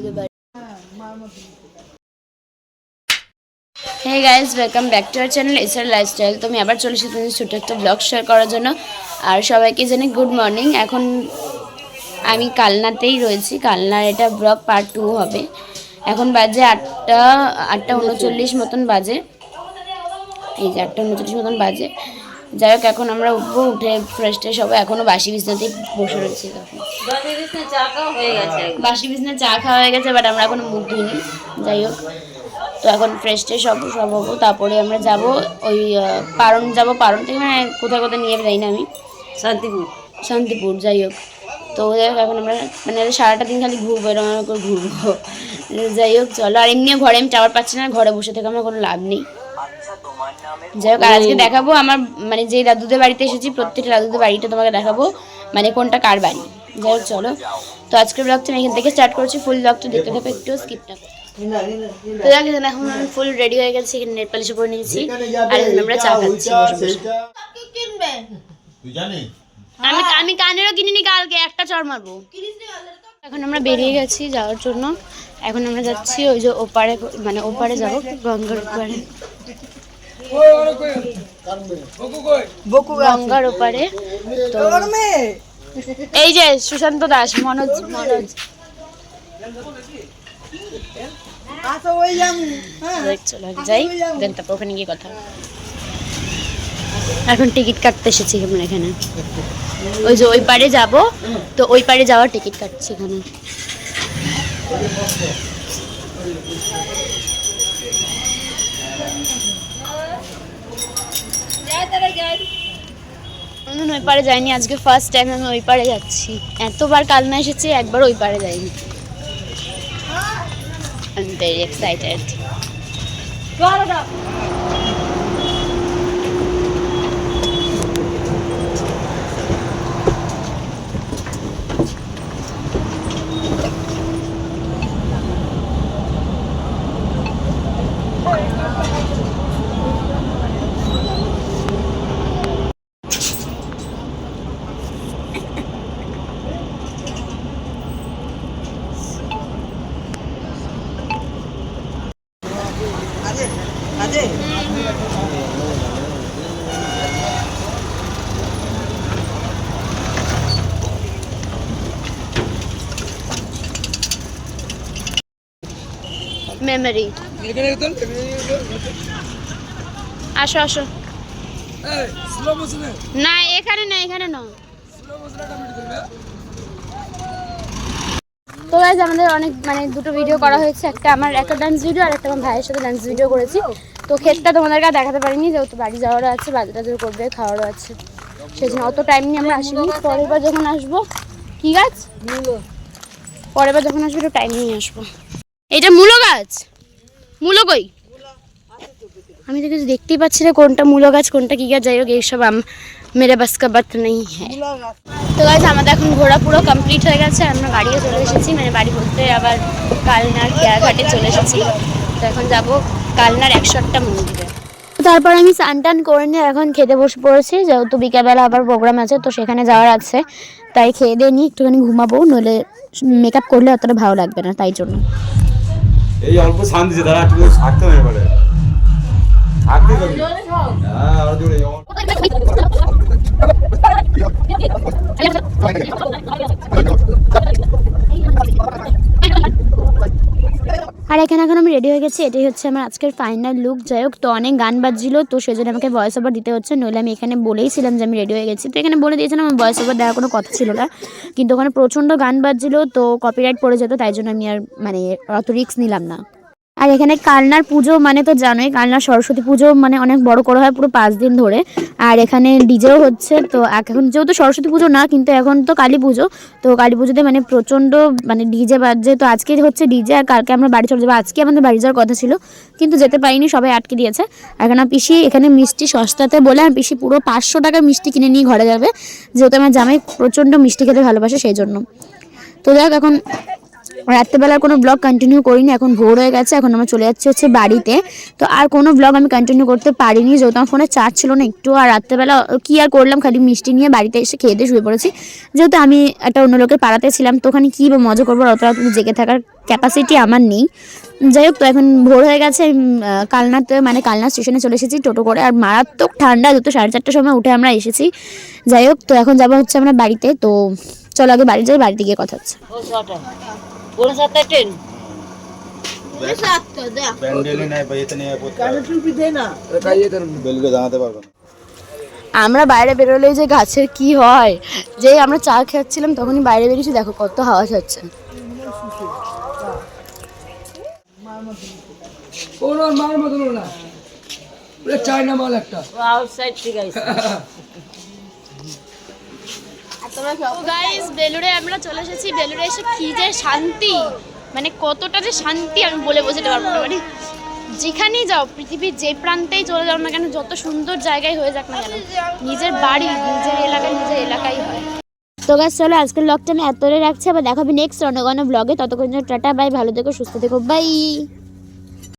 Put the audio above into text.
দাদুদের বাড়ি। Hey guys, welcome back to our channel SR lifestyle. তো আমি আবার চলে এসেছি ছোটো একটা ব্লগ শেয়ার করার জন্য। আর সবাইকে জানি গুড মর্নিং। এখন আমি কালনাতেই রয়েছি। কালনার এটা ব্লগ পার্ট 2 হবে। এখন বাজে 8:39 মতন বাজে। এই যে 8:39 মতন বাজে। যাই হোক, এখন আমরা উঠবো, উঠে ফ্রেশ ট্রেশ হবো। এখনও বাসি বিছনাতেই বসে রয়েছি। বাসি বিছনায় চা খাওয়া হয়ে গেছে, বাট আমরা এখন মুখ ধুইনি। যাই হোক, তো এখন ফ্রেশ ট্রেশ সব হবো। তারপরে আমরা যাব ওই পারণ যাব। পারণ থেকে মানে কোথায় কোথায় নিয়ে যাই না আমি, শান্তিপুর। যাই হোক, তো এখন আমরা মানে সারাটা দিন খালি ঘুরবো, এরকম করে ঘুরবো। যাই হোক চলো। আর এমনিও ঘরে আমি টাওয়ার পাচ্ছি না, ঘরে বসে থেকে আমার কোনো লাভ নেই। যাই হোক, আর আজকে দেখাবো আমার মানে যে দাদুদের বাড়িতে এসেছি, প্রত্যেকটা দাদুদের বাড়িটা তোমাকে দেখাবো, মানে কোনটা কার বাড়ি। যাই হোক চলো, তো আজকের ব্লগটা আমি এখান থেকে স্টার্ট করছি। ফুল ব্লগটা দেখতে থাকো, একটু স্কিপ না করো। তো দেখেন, এখন আমি ফুল রেডি হয়ে গেছি, এখানে নেট পালিশ পরে নিয়েছি, আর এখন আমরা চা খাচ্ছি বসে বসে। আমি কানেরও কিনিনি, কালকে একটা চড় মারবো। এখন আমরা বেরিয়ে গেছি যাওয়ার জন্য। এখন আমরা যাচ্ছি ওই যে ওপারে, মানে ওপারে যাবো, গঙ্গার ওপারে, গঙ্গার ওপারে। তো এই যে সুশান্ত দাস, মনোজ চলো যাই, দেন তারপর ওখানে গিয়ে কথা। এখন টিকিট কাটতে এসেছি আমরা এখানে, ওই যে ওই পারে যাব, তো ওই পারে যাওয়ার টিকিট কাটছি এখানে। ওই পারে যাইনি, আজকে ফার্স্ট টাইম আমি ওই পারে যাচ্ছি। এতবার কালনা এসেছি, একবার ওই পারে যাইনি। I'm very excited. মেমোরি। আসো আসো। না এখানে না, এখানে না। তো গাইজ, আমাদের অনেক মানে দুটো ভিডিও করা হয়েছে। একটা আমার একটা ডান্স ভিডিও, আর একটা আমার ভাইয়ের সাথে ডান্স ভিডিও করেছি। তো ক্ষেতটা তোমাদেরকে দেখাতে পারিনি, যেহেতু বাড়ি যাওয়ারও আছে, বাজার টাজার করবে, খাওয়ারও আছে, সেই জন্য অত টাইম নিয়ে আমরা আসিনি। পরের বার যখন আসবো, কি গাছ? পরের বার যখন আসবো একটু টাইম নিয়ে আসবো। এটা মূলো গাছ? মূলো কই? আমি তো কিছু দেখতেই পাচ্ছি না, কোনটা মূলো গাছ কোনটা কি গাছ। যাই হোক, এইসব মেরে বাস কা বাত নেই হ্যাঁ। তো গাইজ, আমাদের এখন ঘোরা পুরো কমপ্লিট হয়ে গেছে। আমরা বাড়িও চলে এসেছি, মানে বাড়ি বলতে আবার কালনার কেয়ারঘাটে চলে এসেছি। তো এখন যাব কালনার 108টা মন্দিরে। তারপর আমি স্নান টান করে নিয়ে এখন খেতে বসে পড়েছি, যেহেতু বিকেলবেলা আবার প্রোগ্রাম আছে, তো সেখানে যাওয়ার আছে। তাই খেয়ে দিয়ে নিয়ে একটুখানি ঘুমাবো, নইলে মেকআপ করলে অতটা ভালো লাগবে না, তাই জন্য। এই অল্প শান্তি দিছে, তারা একটু থাকতে হবে এবারে। থাকতে হবে। হ্যাঁ, আর জোরে আর এখানে এখন আমি রেডি হয়ে গেছি। এটাই হচ্ছে আমার আজকের ফাইনাল লুক। যাই হোক, তো অনেক গান বাজছিল, তো সেজন্য আমাকে ভয়েস ওভার দিতে হচ্ছে, নইলে আমি এখানে বলেইছিলাম যে আমি রেডি হয়ে গেছি। তো এখানে বলে দিয়েছিলাম, আমার ভয়েস ওভার দেওয়ার কোনো কথা ছিল না, কিন্তু ওখানে প্রচণ্ড গান বাজছিল, তো কপিরাইট পড়ে যেত, তাই জন্য আমি আর মানে অত রিস্ক নিলাম না। আর এখানে কালনার পুজো মানে তো জানোই, কালনার সরস্বতী পুজো মানে অনেক বড় করা হয়, পুরো 5 দিন ধরে। আর এখানে ডিজেও হচ্ছে। তো এখন যেহেতু সরস্বতী পুজো না, কিন্তু এখন তো কালী পুজো, তো কালী পুজোতে মানে প্রচণ্ড মানে ডিজে বাজছে। তো আজকে হচ্ছে ডিজে, আর কালকে আমরা বাড়ি চলে যাবো। আজকে আমাদের বাড়ি যাওয়ার কথা ছিল, কিন্তু যেতে পারিনি, সবাই আটকে দিয়েছে। এখন পিসি এখানে মিষ্টি সস্তাতে বলে, আর পিসি পুরো 500 টাকা মিষ্টি কিনে নিয়ে ঘরে যাবে, যেহেতু আমার জামাই প্রচণ্ড মিষ্টি খেতে ভালোবাসে, সেই জন্য। তো দেখ, এখন রাত্রেবেলার কোনো ব্লগ কন্টিনিউ করিনি, এখন ভোর হয়ে গেছে, এখন আমরা চলে যাচ্ছি হচ্ছে বাড়িতে। তো আর কোনো ব্লগ আমি কন্টিনিউ করতে পারিনি, যেহেতু আমার ফোনে চার্জ ছিল না একটু। আর রাত্রেবেলা কি আর করলাম, খালি মিষ্টি নিয়ে বাড়িতে এসে খেয়ে দিয়ে শুয়ে পড়েছি, যেহেতু আমি একটা অন্য লোকের পাড়াতে ছিলাম। তো ওখানে কী বা মজা করবো, অত রাত জেগে থাকার ক্যাপাসিটি আমার নেই। যাই হোক, তো এখন ভোর হয়ে গেছে, কালনাতে মানে কালনা স্টেশনে চলে এসেছি টোটো করে। আর মারাত্মক ঠান্ডা, দুটো 4:30টার সময় উঠে আমরা এসেছি। যাই হোক, তো এখন যাবো হচ্ছে আমরা বাড়িতে। তো চলো আগে বাড়ি যাই, বাড়িতে গিয়ে কথা হচ্ছে। আমরা বাইরে বেরোলেই যে গাছের কি হয়, যেই আমরা চা খাচ্ছিলাম তখনই বাইরে বেরিয়েছি, দেখো কত হাওয়া ছাড়ছে। বেলুড়ে আমরা চলে এসেছি। বেলুড়ে এসে কি যে শান্তি, মানে কতটা যে শান্তি আমি বলে বোঝাতে পারবো না। মানে যেখানেই যাও, পৃথিবীর যে প্রান্তেই চলে যাও না কেন, যত সুন্দর জায়গায় হয়ে যাক না কেন, নিজের বাড়ি নিজের এলাকায় হয়। তো গাছ চলো আজকের ব্লগটা আমি এতটাই রাখছি, আবার দেখাবি নেক্সট অন্য কোনো ব্লগে। ততক্ষণ টাটা বাই, ভালো থেকো, সুস্থ থেকো, বাই।